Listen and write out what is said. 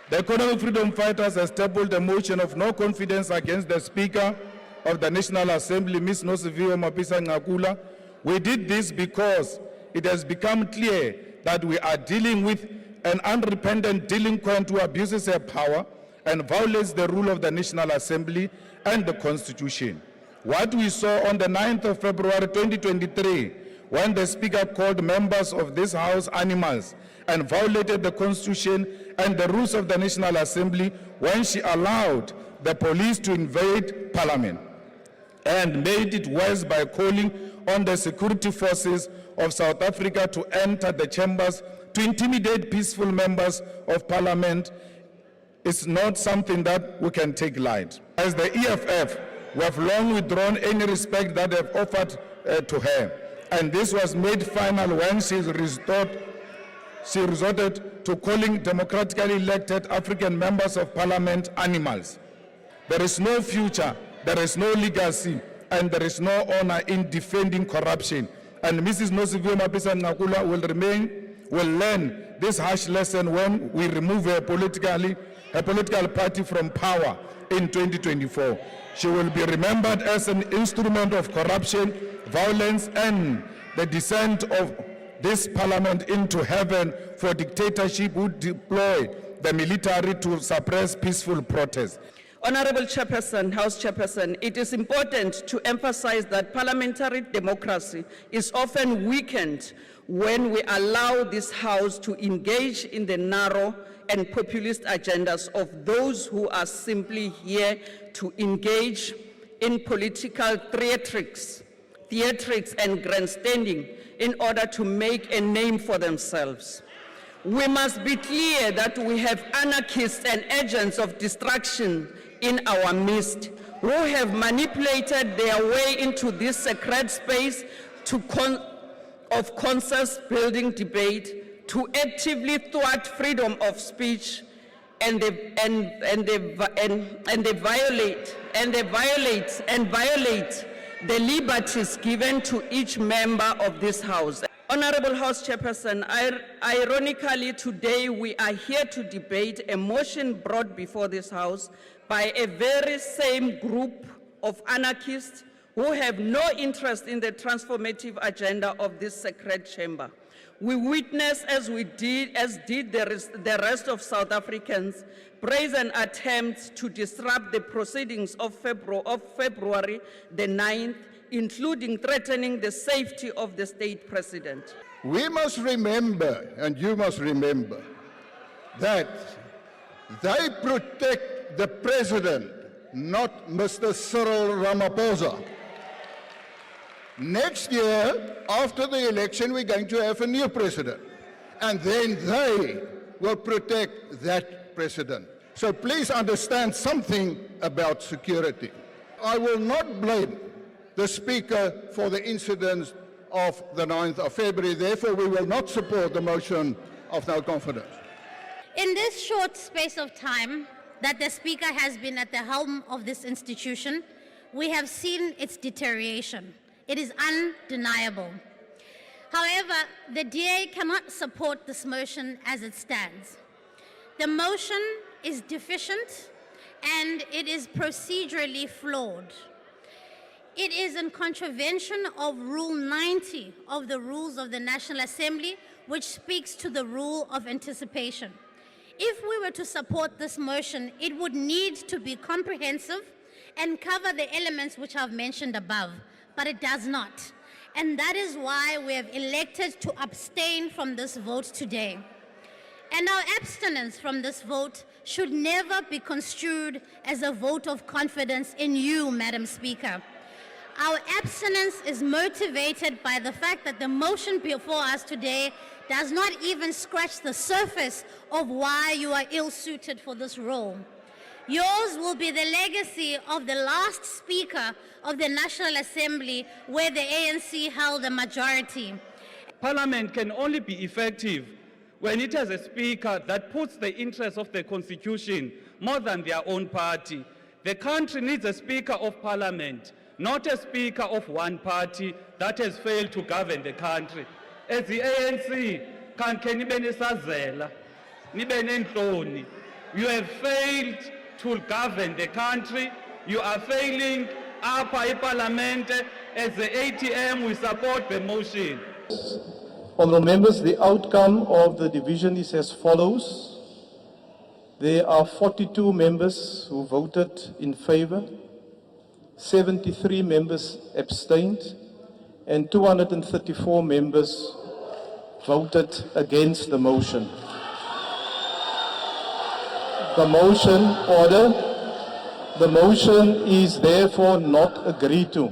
The economic freedom fighters have tabled a motion of no confidence against the Speaker of the National Assembly, Ms. Nosiviwe Mapisa-Nqakula. We did this because it has become clear that we are dealing with an unrepentant delinquent who abuses her power and violates the rule of the National Assembly and the Constitution. What we saw on the 9th of February 2023, when the Speaker called members of this House animals and violated the Constitution and the rules of the National Assembly when she allowed the police to invade Parliament, and made it worse by calling on the security forces of South Africa to enter the chambers to intimidate peaceful members of Parliament, is not something that we can take light. As the EFF, we have long withdrawn any respect that they have offered to her, and this was made final when she resorted to calling democratically elected African members of Parliament animals. There is no future, there is no legacy, and there is no honor in defending corruption. And Mrs. Nosiviwe Mapisa-Nqakula will learn this harsh lesson when we remove her political party from power in 2024. She will be remembered as an instrument of corruption, violence, and the descent of this Parliament into heaven for dictatorship who deploy the military to suppress peaceful protests. Honorable Chairperson, House Chairperson, it is important to emphasize that parliamentary democracy is often weakened when we allow this House to engage in the narrow and populist agendas of those who are simply here to engage in political theatrics and grandstanding in order to make a name for themselves. We must be clear that we have anarchists and agents of destruction in our midst who have manipulated their way into this sacred space of consensus-building debate to actively thwart freedom of speech, and they violate the liberties given to each member of this House. Honorable House Chairperson, ironically today we are here to debate a motion brought before this House by a very same group of anarchists who have no interest in the transformative agenda of this sacred chamber. We witness, as did the rest of South Africans, brazen attempts to disrupt the proceedings of February the 9th, including threatening the safety of the state president. We must remember, and you must remember, that they protect the president, not Mr. Cyril Ramaphosa. Next year, after the election, we're going to have a new president, and then they will protect that president. So please understand something about security. I will not blame the Speaker for the incidents of the 9th of February. Therefore, we will not support the motion of no confidence. In this short space of time that the Speaker has been at the helm of this institution, we have seen its deterioration. It is undeniable. However, the DA cannot support this motion as it stands. The motion is deficient and it is procedurally flawed. It is in contravention of Rule 90 of the Rules of the National Assembly, which speaks to the rule of anticipation. If we were to support this motion, it would need to be comprehensive and cover the elements which I've mentioned above, but it does not. And that is why we have elected to abstain from this vote today. And our abstinence from this vote should never be construed as a vote of confidence in you, Madam Speaker. Our abstinence is motivated by the fact that the motion before us today does not even scratch the surface of why you are ill-suited for this role. Yours will be the legacy of the last Speaker of the National Assembly, where the ANC held a majority. Parliament can only be effective when it has a Speaker that puts the interests of the Constitution more than their own party. The country needs a Speaker of Parliament, not a Speaker of one party that has failed to govern the country. As the ANC, can nibe nesazela, nibe nenhloni, You have failed to govern the country. You are failing upper parliament. As the ATM, we support the motion. Honourable members, the outcome of the division is as follows. There are 42 members who voted in favour, 73 members abstained, and 234 members voted against the motion. The motion is therefore not agreed to.